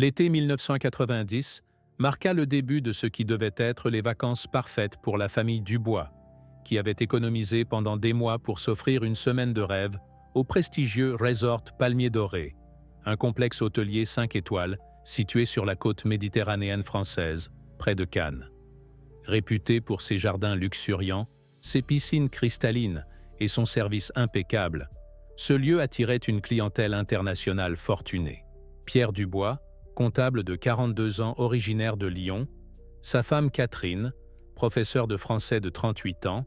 L'été 1990 marqua le début de ce qui devait être les vacances parfaites pour la famille Dubois, qui avait économisé pendant des mois pour s'offrir une semaine de rêve au prestigieux Resort Palmier Doré, un complexe hôtelier 5 étoiles situé sur la côte méditerranéenne française, près de Cannes. Réputé pour ses jardins luxuriants, ses piscines cristallines et son service impeccable, ce lieu attirait une clientèle internationale fortunée. Pierre Dubois, comptable de 42 ans originaire de Lyon, sa femme Catherine, professeure de français de 38 ans,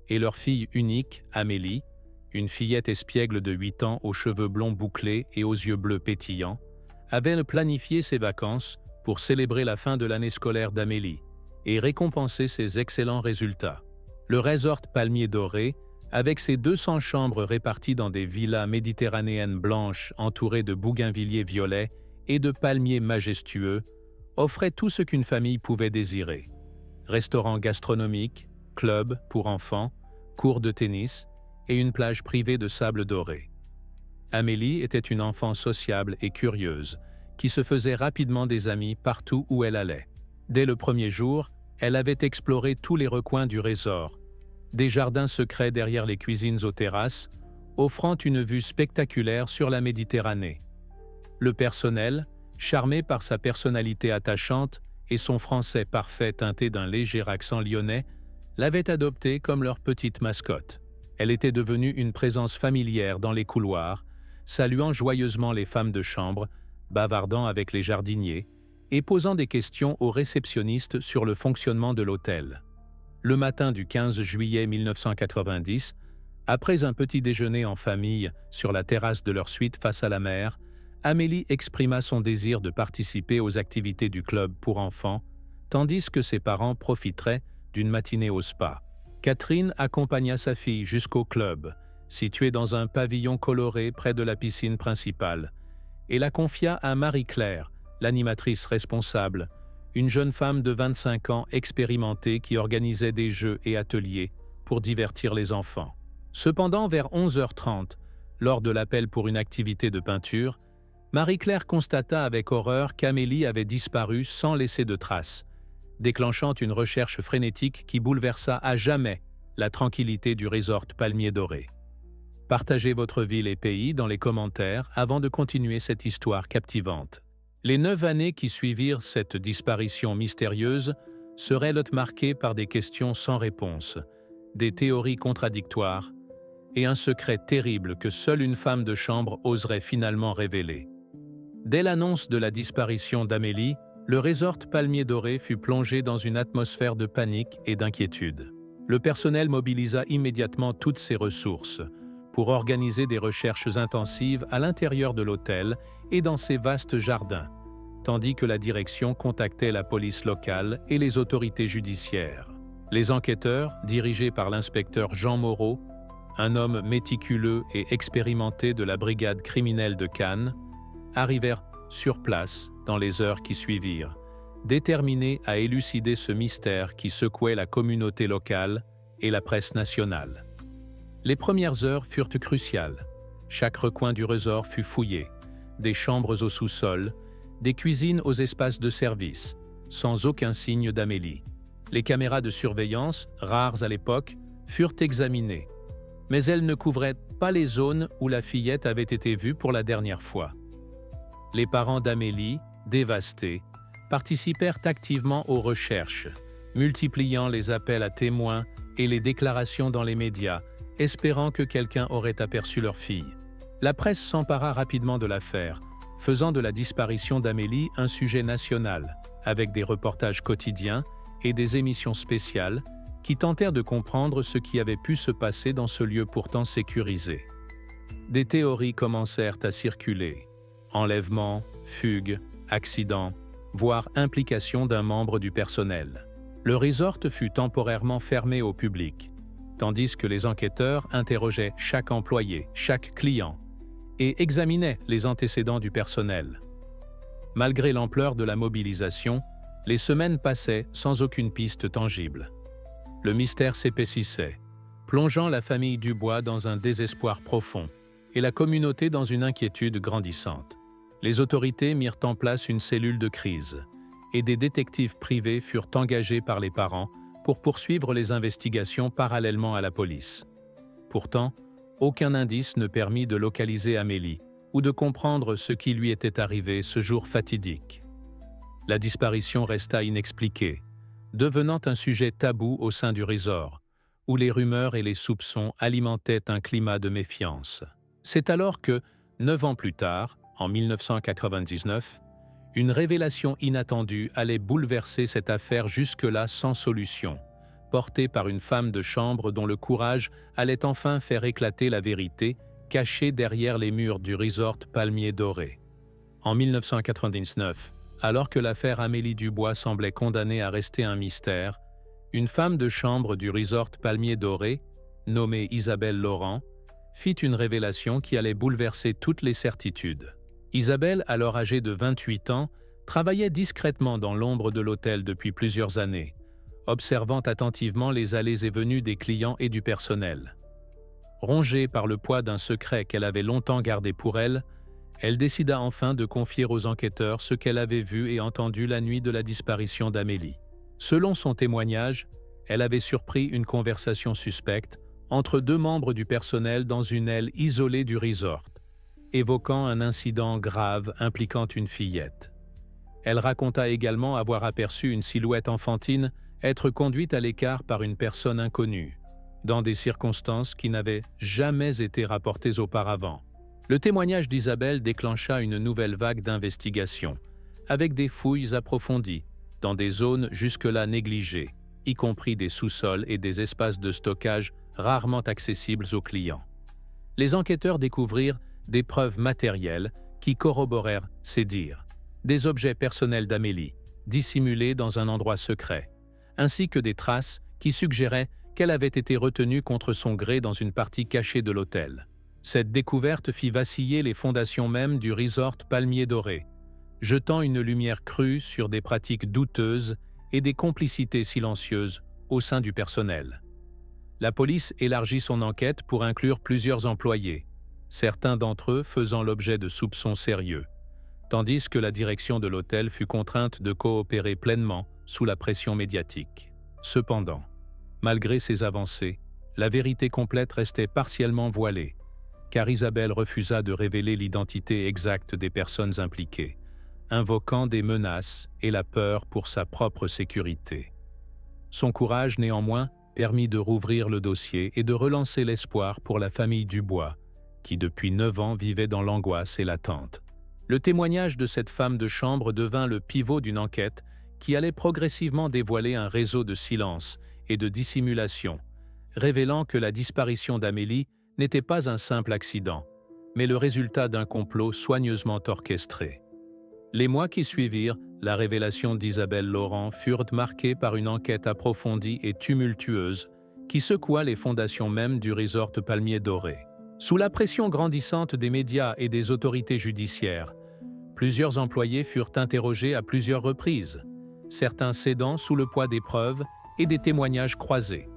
et leur fille unique, Amélie, une fillette espiègle de 8 ans aux cheveux blonds bouclés et aux yeux bleus pétillants, avaient planifié ses vacances pour célébrer la fin de l'année scolaire d'Amélie et récompenser ses excellents résultats. Le Resort Palmier Doré, avec ses 200 chambres réparties dans des villas méditerranéennes blanches entourées de bougainvilliers violets et de palmiers majestueux, offrait tout ce qu'une famille pouvait désirer. Restaurants gastronomiques, clubs pour enfants, cours de tennis et une plage privée de sable doré. Amélie était une enfant sociable et curieuse, qui se faisait rapidement des amis partout où elle allait. Dès le premier jour, elle avait exploré tous les recoins du resort, des jardins secrets derrière les cuisines aux terrasses, offrant une vue spectaculaire sur la Méditerranée. Le personnel, charmé par sa personnalité attachante et son français parfait teinté d'un léger accent lyonnais, l'avait adoptée comme leur petite mascotte. Elle était devenue une présence familière dans les couloirs, saluant joyeusement les femmes de chambre, bavardant avec les jardiniers et posant des questions aux réceptionnistes sur le fonctionnement de l'hôtel. Le matin du 15 juillet 1990, après un petit déjeuner en famille sur la terrasse de leur suite face à la mer, Amélie exprima son désir de participer aux activités du club pour enfants, tandis que ses parents profiteraient d'une matinée au spa. Catherine accompagna sa fille jusqu'au club, situé dans un pavillon coloré près de la piscine principale, et la confia à Marie-Claire, l'animatrice responsable, une jeune femme de 25 ans expérimentée qui organisait des jeux et ateliers pour divertir les enfants. Cependant, vers 11h30, lors de l'appel pour une activité de peinture, Marie-Claire constata avec horreur qu'Amélie avait disparu sans laisser de traces, déclenchant une recherche frénétique qui bouleversa à jamais la tranquillité du resort Palmier Doré. Partagez votre ville et pays dans les commentaires avant de continuer cette histoire captivante. Les 9 années qui suivirent cette disparition mystérieuse seraient marquées par des questions sans réponse, des théories contradictoires et un secret terrible que seule une femme de chambre oserait finalement révéler. Dès l'annonce de la disparition d'Amélie, le resort Palmier Doré fut plongé dans une atmosphère de panique et d'inquiétude. Le personnel mobilisa immédiatement toutes ses ressources pour organiser des recherches intensives à l'intérieur de l'hôtel et dans ses vastes jardins, tandis que la direction contactait la police locale et les autorités judiciaires. Les enquêteurs, dirigés par l'inspecteur Jean Moreau, un homme méticuleux et expérimenté de la brigade criminelle de Cannes, arrivèrent sur place dans les heures qui suivirent, déterminés à élucider ce mystère qui secouait la communauté locale et la presse nationale. Les premières heures furent cruciales. Chaque recoin du resort fut fouillé, des chambres au sous-sol, des cuisines aux espaces de service, sans aucun signe d'Amélie. Les caméras de surveillance, rares à l'époque, furent examinées, mais elles ne couvraient pas les zones où la fillette avait été vue pour la dernière fois. Les parents d'Amélie, dévastés, participèrent activement aux recherches, multipliant les appels à témoins et les déclarations dans les médias, espérant que quelqu'un aurait aperçu leur fille. La presse s'empara rapidement de l'affaire, faisant de la disparition d'Amélie un sujet national, avec des reportages quotidiens et des émissions spéciales qui tentèrent de comprendre ce qui avait pu se passer dans ce lieu pourtant sécurisé. Des théories commencèrent à circuler. Enlèvement, fugue, accident, voire implication d'un membre du personnel. Le resort fut temporairement fermé au public, tandis que les enquêteurs interrogeaient chaque employé, chaque client, et examinaient les antécédents du personnel. Malgré l'ampleur de la mobilisation, les semaines passaient sans aucune piste tangible. Le mystère s'épaississait, plongeant la famille Dubois dans un désespoir profond et la communauté dans une inquiétude grandissante. Les autorités mirent en place une cellule de crise et des détectives privés furent engagés par les parents pour poursuivre les investigations parallèlement à la police. Pourtant, aucun indice ne permit de localiser Amélie ou de comprendre ce qui lui était arrivé ce jour fatidique. La disparition resta inexpliquée, devenant un sujet tabou au sein du resort, où les rumeurs et les soupçons alimentaient un climat de méfiance. C'est alors que, 9 ans plus tard, en 1999, une révélation inattendue allait bouleverser cette affaire jusque-là sans solution, portée par une femme de chambre dont le courage allait enfin faire éclater la vérité cachée derrière les murs du resort Palmier Doré. En 1999, alors que l'affaire Amélie Dubois semblait condamnée à rester un mystère, une femme de chambre du resort Palmier Doré, nommée Isabelle Laurent, fit une révélation qui allait bouleverser toutes les certitudes. Isabelle, alors âgée de 28 ans, travaillait discrètement dans l'ombre de l'hôtel depuis plusieurs années, observant attentivement les allées et venues des clients et du personnel. Rongée par le poids d'un secret qu'elle avait longtemps gardé pour elle, elle décida enfin de confier aux enquêteurs ce qu'elle avait vu et entendu la nuit de la disparition d'Amélie. Selon son témoignage, elle avait surpris une conversation suspecte entre deux membres du personnel dans une aile isolée du resort, évoquant un incident grave impliquant une fillette. Elle raconta également avoir aperçu une silhouette enfantine être conduite à l'écart par une personne inconnue, dans des circonstances qui n'avaient jamais été rapportées auparavant. Le témoignage d'Isabelle déclencha une nouvelle vague d'investigation, avec des fouilles approfondies, dans des zones jusque-là négligées, y compris des sous-sols et des espaces de stockage rarement accessibles aux clients. Les enquêteurs découvrirent des preuves matérielles qui corroborèrent ces dires, des objets personnels d'Amélie, dissimulés dans un endroit secret, ainsi que des traces qui suggéraient qu'elle avait été retenue contre son gré dans une partie cachée de l'hôtel. Cette découverte fit vaciller les fondations mêmes du resort Palmier Doré, jetant une lumière crue sur des pratiques douteuses et des complicités silencieuses au sein du personnel. La police élargit son enquête pour inclure plusieurs employés, certains d'entre eux faisant l'objet de soupçons sérieux, tandis que la direction de l'hôtel fut contrainte de coopérer pleinement sous la pression médiatique. Cependant, malgré ces avancées, la vérité complète restait partiellement voilée, car Isabelle refusa de révéler l'identité exacte des personnes impliquées, invoquant des menaces et la peur pour sa propre sécurité. Son courage, néanmoins, permit de rouvrir le dossier et de relancer l'espoir pour la famille Dubois, qui depuis 9 ans vivait dans l'angoisse et l'attente. Le témoignage de cette femme de chambre devint le pivot d'une enquête qui allait progressivement dévoiler un réseau de silence et de dissimulation, révélant que la disparition d'Amélie n'était pas un simple accident, mais le résultat d'un complot soigneusement orchestré. Les mois qui suivirent, la révélation d'Isabelle Laurent furent marqués par une enquête approfondie et tumultueuse qui secoua les fondations mêmes du resort Palmier Doré. Sous la pression grandissante des médias et des autorités judiciaires, plusieurs employés furent interrogés à plusieurs reprises, certains cédant sous le poids des preuves et des témoignages croisés.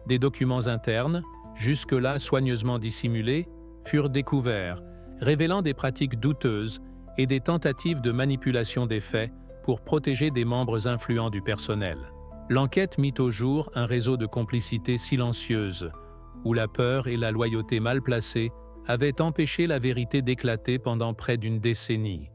Des documents internes, jusque-là soigneusement dissimulés, furent découverts, révélant des pratiques douteuses et des tentatives de manipulation des faits pour protéger des membres influents du personnel. L'enquête mit au jour un réseau de complicité silencieuse, où la peur et la loyauté mal placées avaient empêché la vérité d'éclater pendant près d'une décennie.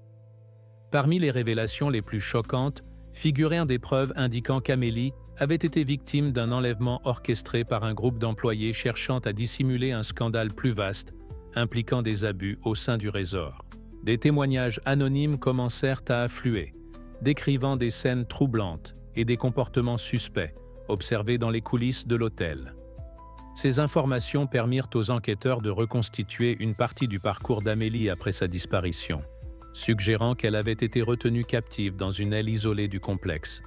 Parmi les révélations les plus choquantes figuraient des preuves indiquant qu'Amélie avait été victime d'un enlèvement orchestré par un groupe d'employés cherchant à dissimuler un scandale plus vaste impliquant des abus au sein du resort. Des témoignages anonymes commencèrent à affluer, décrivant des scènes troublantes et des comportements suspects observés dans les coulisses de l'hôtel. Ces informations permirent aux enquêteurs de reconstituer une partie du parcours d'Amélie après sa disparition, suggérant qu'elle avait été retenue captive dans une aile isolée du complexe,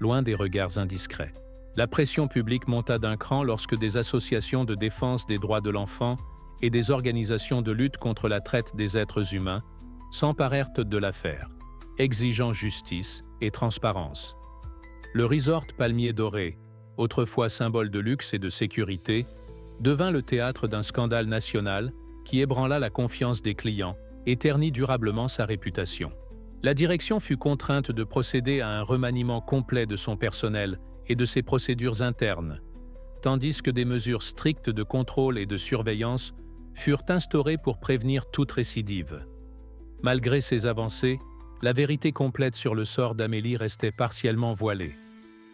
loin des regards indiscrets. La pression publique monta d'un cran lorsque des associations de défense des droits de l'enfant et des organisations de lutte contre la traite des êtres humains s'emparèrent de l'affaire, exigeant justice et transparence. Le resort Palmier Doré, autrefois symbole de luxe et de sécurité, devint le théâtre d'un scandale national qui ébranla la confiance des clients et ternit durablement sa réputation. La direction fut contrainte de procéder à un remaniement complet de son personnel et de ses procédures internes, tandis que des mesures strictes de contrôle et de surveillance furent instaurées pour prévenir toute récidive. Malgré ces avancées, la vérité complète sur le sort d'Amélie restait partiellement voilée.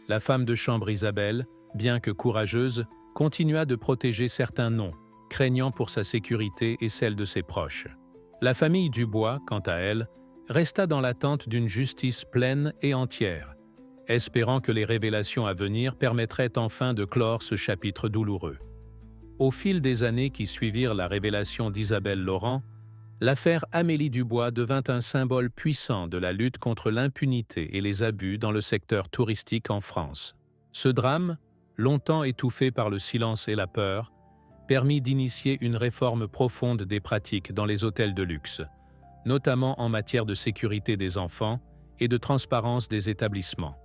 La femme de chambre Isabelle, bien que courageuse, continua de protéger certains noms, craignant pour sa sécurité et celle de ses proches. La famille Dubois, quant à elle, resta dans l'attente d'une justice pleine et entière, espérant que les révélations à venir permettraient enfin de clore ce chapitre douloureux. Au fil des années qui suivirent la révélation d'Isabelle Laurent, l'affaire Amélie Dubois devint un symbole puissant de la lutte contre l'impunité et les abus dans le secteur touristique en France. Ce drame, longtemps étouffé par le silence et la peur, permit d'initier une réforme profonde des pratiques dans les hôtels de luxe, notamment en matière de sécurité des enfants et de transparence des établissements.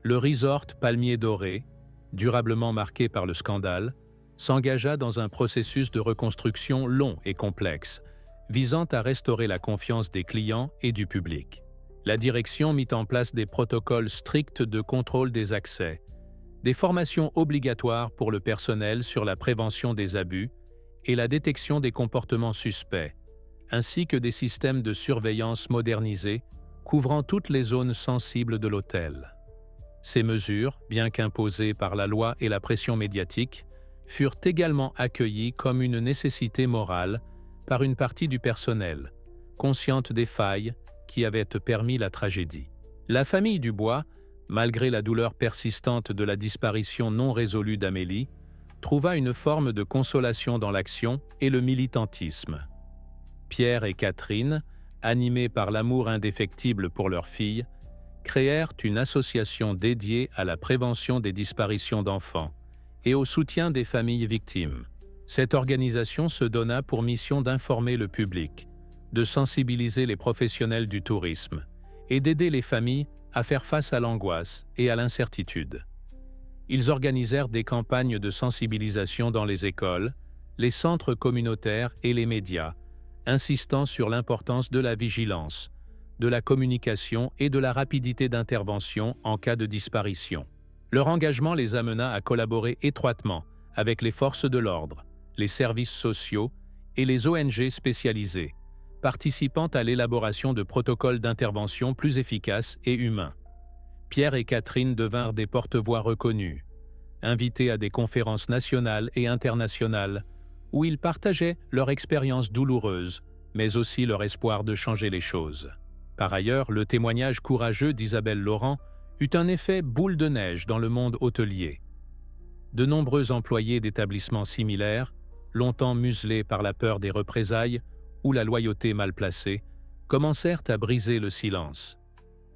Le resort Palmier Doré, durablement marqué par le scandale, s'engagea dans un processus de reconstruction long et complexe, visant à restaurer la confiance des clients et du public. La direction mit en place des protocoles stricts de contrôle des accès, des formations obligatoires pour le personnel sur la prévention des abus et la détection des comportements suspects, ainsi que des systèmes de surveillance modernisés couvrant toutes les zones sensibles de l'hôtel. Ces mesures, bien qu'imposées par la loi et la pression médiatique, furent également accueillies comme une nécessité morale par une partie du personnel, consciente des failles qui avaient permis la tragédie. La famille Dubois, malgré la douleur persistante de la disparition non résolue d'Amélie, trouva une forme de consolation dans l'action et le militantisme. Pierre et Catherine, animés par l'amour indéfectible pour leur fille, créèrent une association dédiée à la prévention des disparitions d'enfants et au soutien des familles victimes. Cette organisation se donna pour mission d'informer le public, de sensibiliser les professionnels du tourisme et d'aider les familles à faire face à l'angoisse et à l'incertitude. Ils organisèrent des campagnes de sensibilisation dans les écoles, les centres communautaires et les médias, insistant sur l'importance de la vigilance, de la communication et de la rapidité d'intervention en cas de disparition. Leur engagement les amena à collaborer étroitement avec les forces de l'ordre, les services sociaux et les ONG spécialisées, participant à l'élaboration de protocoles d'intervention plus efficaces et humains. Pierre et Catherine devinrent des porte-voix reconnus, invités à des conférences nationales et internationales où ils partageaient leur expérience douloureuse, mais aussi leur espoir de changer les choses. Par ailleurs, le témoignage courageux d'Isabelle Laurent eut un effet boule de neige dans le monde hôtelier. De nombreux employés d'établissements similaires, longtemps muselés par la peur des représailles ou la loyauté mal placée, commencèrent à briser le silence.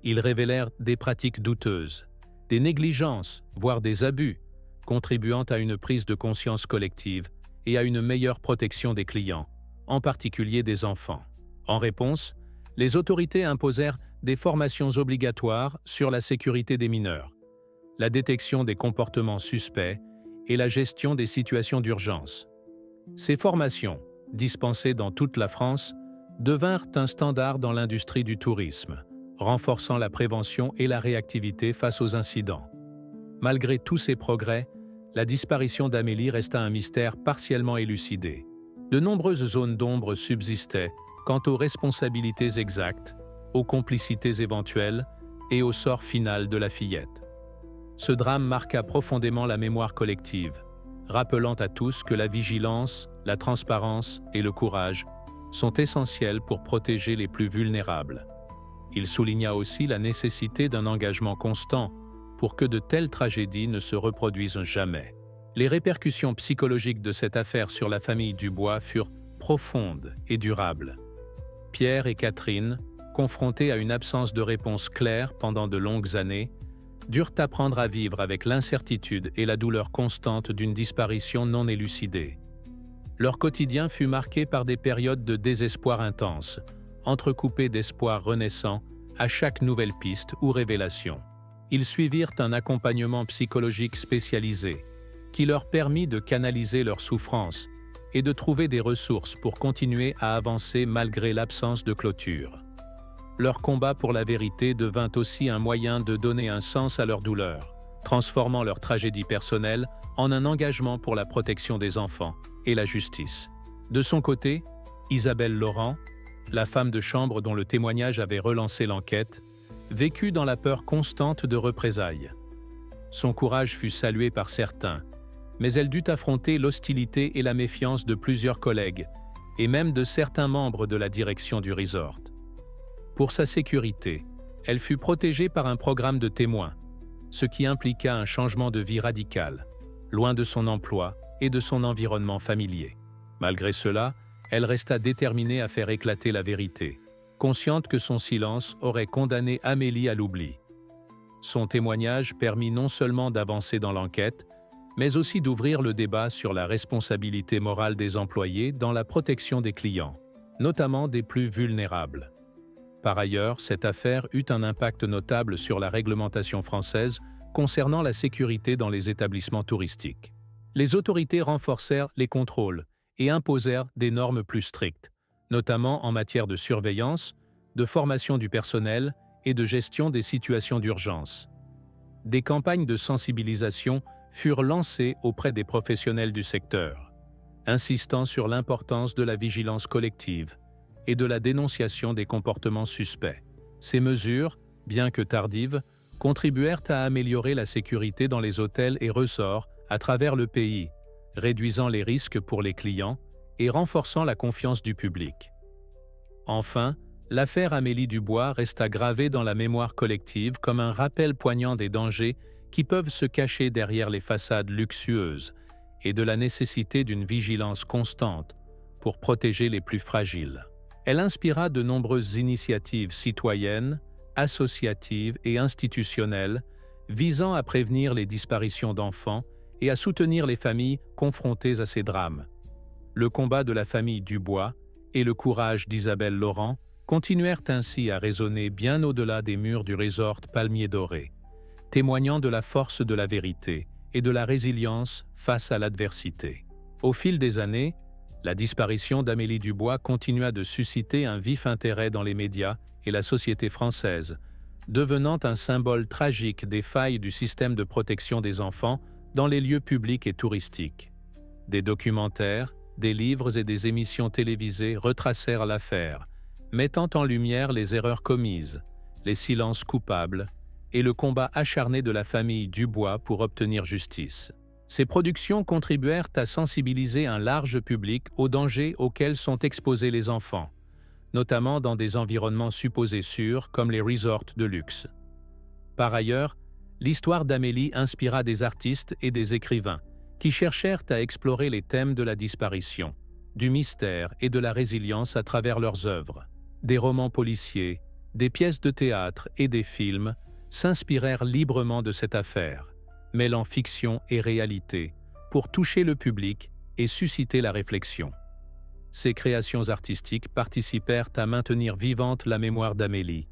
Ils révélèrent des pratiques douteuses, des négligences, voire des abus, contribuant à une prise de conscience collective et à une meilleure protection des clients, en particulier des enfants. En réponse, les autorités imposèrent des formations obligatoires sur la sécurité des mineurs, la détection des comportements suspects et la gestion des situations d'urgence. Ces formations, dispensées dans toute la France, devinrent un standard dans l'industrie du tourisme, renforçant la prévention et la réactivité face aux incidents. Malgré tous ces progrès, la disparition d'Amélie resta un mystère partiellement élucidé. De nombreuses zones d'ombre subsistaient quant aux responsabilités exactes, aux complicités éventuelles et au sort final de la fillette. Ce drame marqua profondément la mémoire collective, rappelant à tous que la vigilance, la transparence et le courage sont essentiels pour protéger les plus vulnérables. Il souligna aussi la nécessité d'un engagement constant pour que de telles tragédies ne se reproduisent jamais. Les répercussions psychologiques de cette affaire sur la famille Dubois furent profondes et durables. Pierre et Catherine, confrontés à une absence de réponse claire pendant de longues années, durent apprendre à vivre avec l'incertitude et la douleur constante d'une disparition non élucidée. Leur quotidien fut marqué par des périodes de désespoir intense, entrecoupées d'espoirs renaissants à chaque nouvelle piste ou révélation. Ils suivirent un accompagnement psychologique spécialisé, qui leur permit de canaliser leurs souffrances et de trouver des ressources pour continuer à avancer malgré l'absence de clôture. Leur combat pour la vérité devint aussi un moyen de donner un sens à leur douleur, transformant leur tragédie personnelle en un engagement pour la protection des enfants et la justice. De son côté, Isabelle Laurent, la femme de chambre dont le témoignage avait relancé l'enquête, vécut dans la peur constante de représailles. Son courage fut salué par certains, mais elle dut affronter l'hostilité et la méfiance de plusieurs collègues, et même de certains membres de la direction du resort. Pour sa sécurité, elle fut protégée par un programme de témoins, ce qui impliqua un changement de vie radical, loin de son emploi et de son environnement familier. Malgré cela, elle resta déterminée à faire éclater la vérité, consciente que son silence aurait condamné Amélie à l'oubli. Son témoignage permit non seulement d'avancer dans l'enquête, mais aussi d'ouvrir le débat sur la responsabilité morale des employés dans la protection des clients, notamment des plus vulnérables. Par ailleurs, cette affaire eut un impact notable sur la réglementation française concernant la sécurité dans les établissements touristiques. Les autorités renforcèrent les contrôles et imposèrent des normes plus strictes, notamment en matière de surveillance, de formation du personnel et de gestion des situations d'urgence. Des campagnes de sensibilisation furent lancées auprès des professionnels du secteur, insistant sur l'importance de la vigilance collective et de la dénonciation des comportements suspects. Ces mesures, bien que tardives, contribuèrent à améliorer la sécurité dans les hôtels et resorts à travers le pays, réduisant les risques pour les clients et renforçant la confiance du public. Enfin, l'affaire Amélie Dubois resta gravée dans la mémoire collective comme un rappel poignant des dangers qui peuvent se cacher derrière les façades luxueuses et de la nécessité d'une vigilance constante pour protéger les plus fragiles. Elle inspira de nombreuses initiatives citoyennes, associatives et institutionnelles visant à prévenir les disparitions d'enfants et à soutenir les familles confrontées à ces drames. Le combat de la famille Dubois et le courage d'Isabelle Laurent continuèrent ainsi à résonner bien au-delà des murs du resort Palmier Doré, témoignant de la force de la vérité et de la résilience face à l'adversité. Au fil des années, la disparition d'Amélie Dubois continua de susciter un vif intérêt dans les médias et la société française, devenant un symbole tragique des failles du système de protection des enfants dans les lieux publics et touristiques. Des documentaires, des livres et des émissions télévisées retracèrent l'affaire, mettant en lumière les erreurs commises, les silences coupables et le combat acharné de la famille Dubois pour obtenir justice. Ces productions contribuèrent à sensibiliser un large public aux dangers auxquels sont exposés les enfants, notamment dans des environnements supposés sûrs comme les resorts de luxe. Par ailleurs, l'histoire d'Amélie inspira des artistes et des écrivains qui cherchèrent à explorer les thèmes de la disparition, du mystère et de la résilience à travers leurs œuvres. Des romans policiers, des pièces de théâtre et des films s'inspirèrent librement de cette affaire, mêlant fiction et réalité pour toucher le public et susciter la réflexion. Ces créations artistiques participèrent à maintenir vivante la mémoire d'Amélie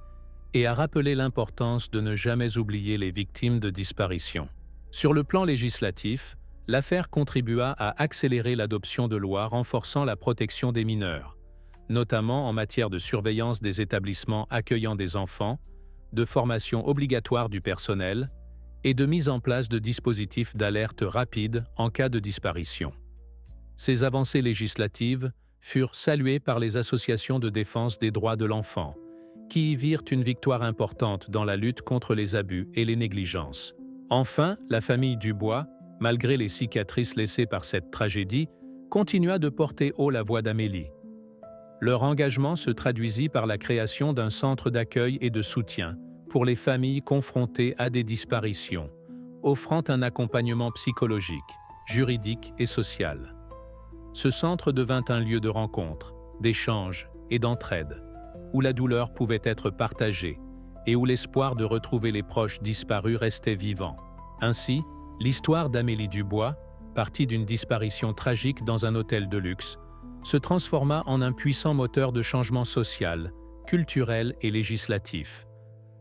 et à rappeler l'importance de ne jamais oublier les victimes de disparition. Sur le plan législatif, l'affaire contribua à accélérer l'adoption de lois renforçant la protection des mineurs, notamment en matière de surveillance des établissements accueillant des enfants, de formation obligatoire du personnel et de mise en place de dispositifs d'alerte rapide en cas de disparition. Ces avancées législatives furent saluées par les associations de défense des droits de l'enfant, qui y virent une victoire importante dans la lutte contre les abus et les négligences. Enfin, la famille Dubois, malgré les cicatrices laissées par cette tragédie, continua de porter haut la voix d'Amélie. Leur engagement se traduisit par la création d'un centre d'accueil et de soutien pour les familles confrontées à des disparitions, offrant un accompagnement psychologique, juridique et social. Ce centre devint un lieu de rencontre, d'échange et d'entraide, où la douleur pouvait être partagée et où l'espoir de retrouver les proches disparus restait vivant. Ainsi, l'histoire d'Amélie Dubois, partie d'une disparition tragique dans un hôtel de luxe, se transforma en un puissant moteur de changement social, culturel et législatif,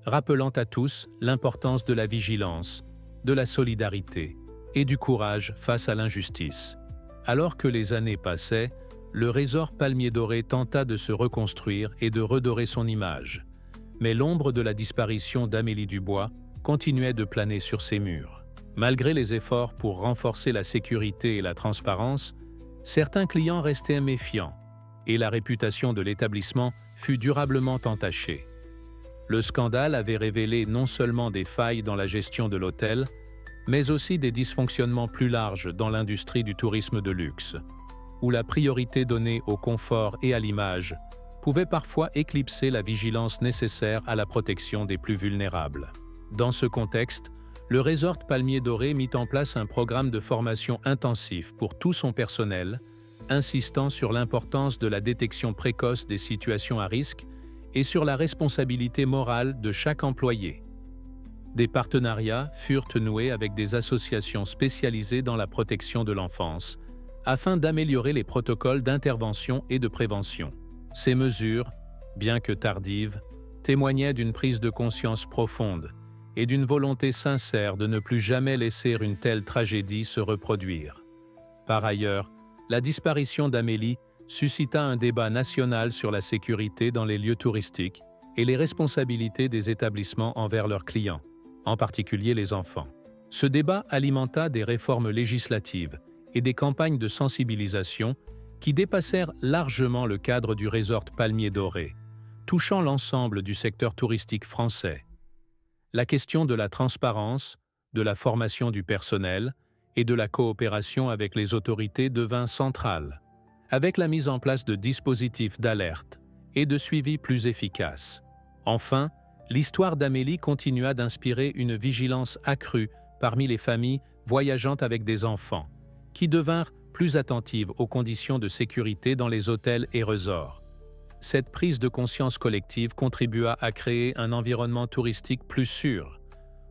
rappelant à tous l'importance de la vigilance, de la solidarité et du courage face à l'injustice. Alors que les années passaient, le Resort Palmier Doré tenta de se reconstruire et de redorer son image. Mais l'ombre de la disparition d'Amélie Dubois continuait de planer sur ses murs. Malgré les efforts pour renforcer la sécurité et la transparence, certains clients restaient méfiants et la réputation de l'établissement fut durablement entachée. Le scandale avait révélé non seulement des failles dans la gestion de l'hôtel, mais aussi des dysfonctionnements plus larges dans l'industrie du tourisme de luxe, où la priorité donnée au confort et à l'image pouvait parfois éclipser la vigilance nécessaire à la protection des plus vulnérables. Dans ce contexte, le Resort Palmier Doré mit en place un programme de formation intensif pour tout son personnel, insistant sur l'importance de la détection précoce des situations à risque et sur la responsabilité morale de chaque employé. Des partenariats furent noués avec des associations spécialisées dans la protection de l'enfance, afin d'améliorer les protocoles d'intervention et de prévention. Ces mesures, bien que tardives, témoignaient d'une prise de conscience profonde et d'une volonté sincère de ne plus jamais laisser une telle tragédie se reproduire. Par ailleurs, la disparition d'Amélie suscita un débat national sur la sécurité dans les lieux touristiques et les responsabilités des établissements envers leurs clients, en particulier les enfants. Ce débat alimenta des réformes législatives et des campagnes de sensibilisation qui dépassèrent largement le cadre du Resort Palmier Doré, touchant l'ensemble du secteur touristique français. La question de la transparence, de la formation du personnel et de la coopération avec les autorités devint centrale, avec la mise en place de dispositifs d'alerte et de suivi plus efficaces. Enfin, l'histoire d'Amélie continua d'inspirer une vigilance accrue parmi les familles voyageant avec des enfants, qui devinrent plus attentives aux conditions de sécurité dans les hôtels et resorts. Cette prise de conscience collective contribua à créer un environnement touristique plus sûr,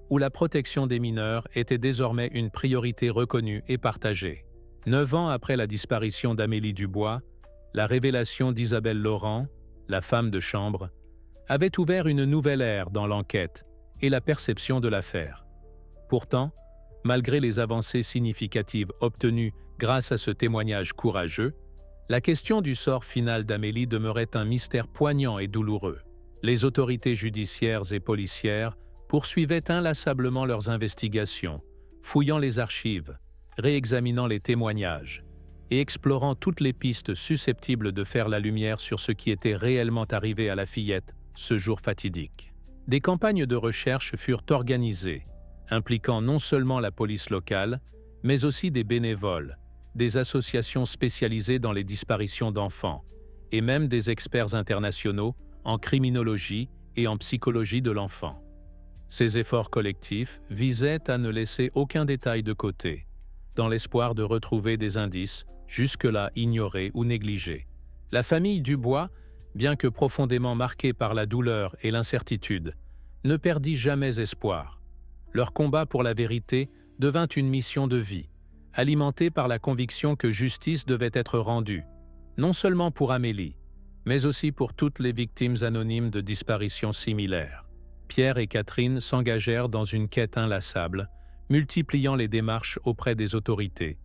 où la protection des mineurs était désormais une priorité reconnue et partagée. 9 ans après la disparition d'Amélie Dubois, la révélation d'Isabelle Laurent, la femme de chambre, avait ouvert une nouvelle ère dans l'enquête et la perception de l'affaire. Pourtant, malgré les avancées significatives obtenues grâce à ce témoignage courageux, la question du sort final d'Amélie demeurait un mystère poignant et douloureux. Les autorités judiciaires et policières poursuivaient inlassablement leurs investigations, fouillant les archives, réexaminant les témoignages et explorant toutes les pistes susceptibles de faire la lumière sur ce qui était réellement arrivé à la fillette ce jour fatidique. Des campagnes de recherche furent organisées, impliquant non seulement la police locale, mais aussi des bénévoles, des associations spécialisées dans les disparitions d'enfants, et même des experts internationaux en criminologie et en psychologie de l'enfant. Ces efforts collectifs visaient à ne laisser aucun détail de côté, dans l'espoir de retrouver des indices jusque-là ignorés ou négligés. La famille Dubois, bien que profondément marquée par la douleur et l'incertitude, ne perdit jamais espoir. Leur combat pour la vérité devint une mission de vie, alimentée par la conviction que justice devait être rendue, non seulement pour Amélie, mais aussi pour toutes les victimes anonymes de disparitions similaires. Pierre et Catherine s'engagèrent dans une quête inlassable, multipliant les démarches auprès des autorités,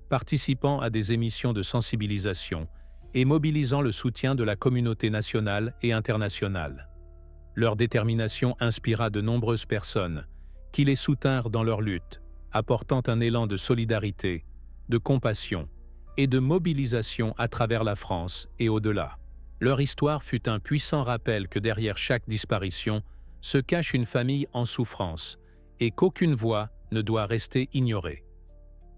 participant à des émissions de sensibilisation et mobilisant le soutien de la communauté nationale et internationale. Leur détermination inspira de nombreuses personnes, qui les soutinrent dans leur lutte, apportant un élan de solidarité, de compassion et de mobilisation à travers la France et au-delà. Leur histoire fut un puissant rappel que derrière chaque disparition se cache une famille en souffrance et qu'aucune voix ne doit rester ignorée.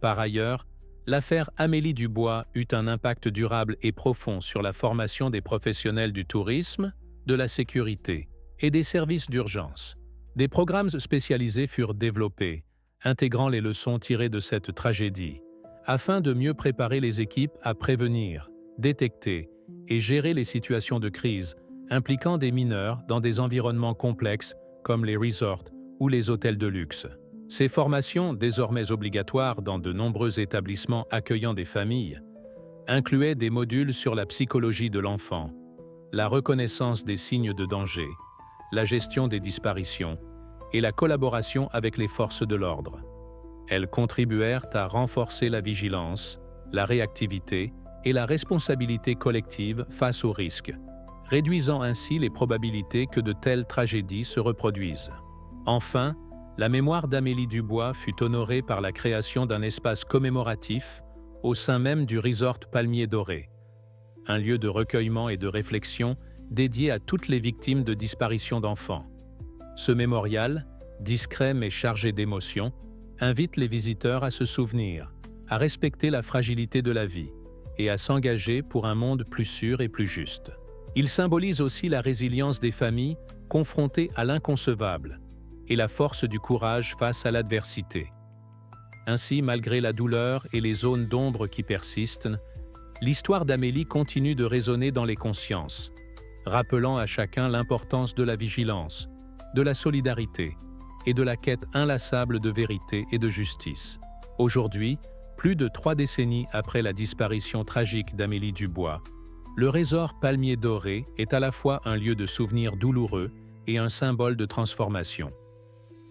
Par ailleurs, l'affaire Amélie Dubois eut un impact durable et profond sur la formation des professionnels du tourisme, de la sécurité et des services d'urgence. Des programmes spécialisés furent développés, intégrant les leçons tirées de cette tragédie, afin de mieux préparer les équipes à prévenir, détecter et gérer les situations de crise impliquant des mineurs dans des environnements complexes comme les resorts ou les hôtels de luxe. Ces formations, désormais obligatoires dans de nombreux établissements accueillant des familles, incluaient des modules sur la psychologie de l'enfant, la reconnaissance des signes de danger, la gestion des disparitions et la collaboration avec les forces de l'ordre. Elles contribuèrent à renforcer la vigilance, la réactivité et la responsabilité collective face aux risques, réduisant ainsi les probabilités que de telles tragédies se reproduisent. Enfin, la mémoire d'Amélie Dubois fut honorée par la création d'un espace commémoratif au sein même du resort Palmier Doré, un lieu de recueillement et de réflexion dédié à toutes les victimes de disparition d'enfants. Ce mémorial, discret mais chargé d'émotions, invite les visiteurs à se souvenir, à respecter la fragilité de la vie et à s'engager pour un monde plus sûr et plus juste. Il symbolise aussi la résilience des familles confrontées à l'inconcevable et la force du courage face à l'adversité. Ainsi, malgré la douleur et les zones d'ombre qui persistent, l'histoire d'Amélie continue de résonner dans les consciences, rappelant à chacun l'importance de la vigilance, de la solidarité et de la quête inlassable de vérité et de justice. Aujourd'hui, plus de 3 décennies après la disparition tragique d'Amélie Dubois, le resort Palmier Doré est à la fois un lieu de souvenirs douloureux et un symbole de transformation.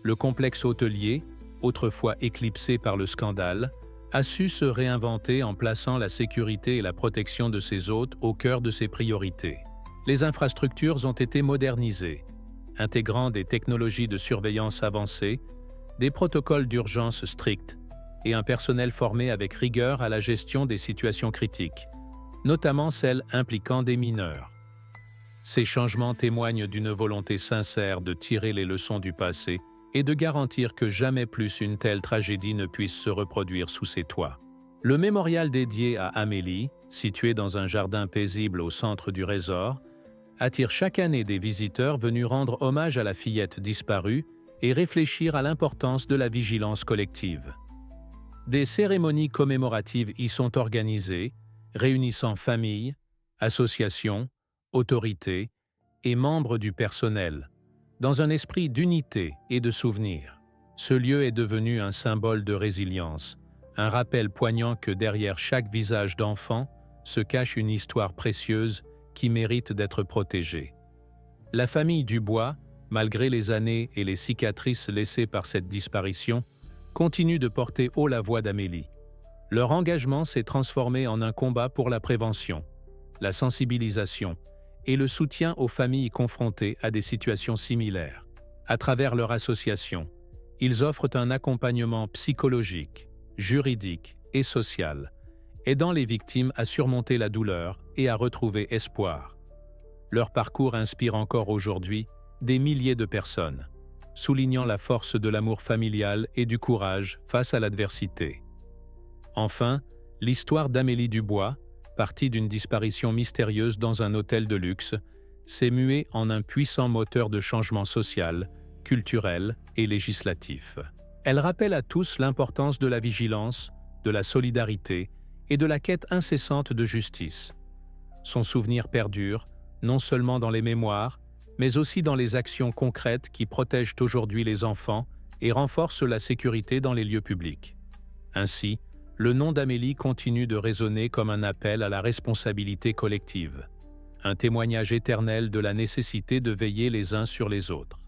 Le complexe hôtelier, autrefois éclipsé par le scandale, a su se réinventer en plaçant la sécurité et la protection de ses hôtes au cœur de ses priorités. Les infrastructures ont été modernisées, intégrant des technologies de surveillance avancées, des protocoles d'urgence stricts et un personnel formé avec rigueur à la gestion des situations critiques, notamment celles impliquant des mineurs. Ces changements témoignent d'une volonté sincère de tirer les leçons du passé et de garantir que jamais plus une telle tragédie ne puisse se reproduire sous ces toits. Le mémorial dédié à Amélie, situé dans un jardin paisible au centre du resort, attire chaque année des visiteurs venus rendre hommage à la fillette disparue et réfléchir à l'importance de la vigilance collective. Des cérémonies commémoratives y sont organisées, réunissant familles, associations, autorités et membres du personnel, dans un esprit d'unité et de souvenir. Ce lieu est devenu un symbole de résilience, un rappel poignant que derrière chaque visage d'enfant se cache une histoire précieuse qui mérite d'être protégée. La famille Dubois, malgré les années et les cicatrices laissées par cette disparition, continue de porter haut la voix d'Amélie. Leur engagement s'est transformé en un combat pour la prévention, la sensibilisation et le soutien aux familles confrontées à des situations similaires. À travers leur association, ils offrent un accompagnement psychologique, juridique et social, aidant les victimes à surmonter la douleur et à retrouver espoir. Leur parcours inspire encore aujourd'hui des milliers de personnes, soulignant la force de l'amour familial et du courage face à l'adversité. Enfin, l'histoire d'Amélie Dubois, partie d'une disparition mystérieuse dans un hôtel de luxe, s'est muée en un puissant moteur de changement social, culturel et législatif. Elle rappelle à tous l'importance de la vigilance, de la solidarité et de la quête incessante de justice. Son souvenir perdure, non seulement dans les mémoires, mais aussi dans les actions concrètes qui protègent aujourd'hui les enfants et renforcent la sécurité dans les lieux publics. Ainsi, le nom d'Amélie continue de résonner comme un appel à la responsabilité collective, un témoignage éternel de la nécessité de veiller les uns sur les autres.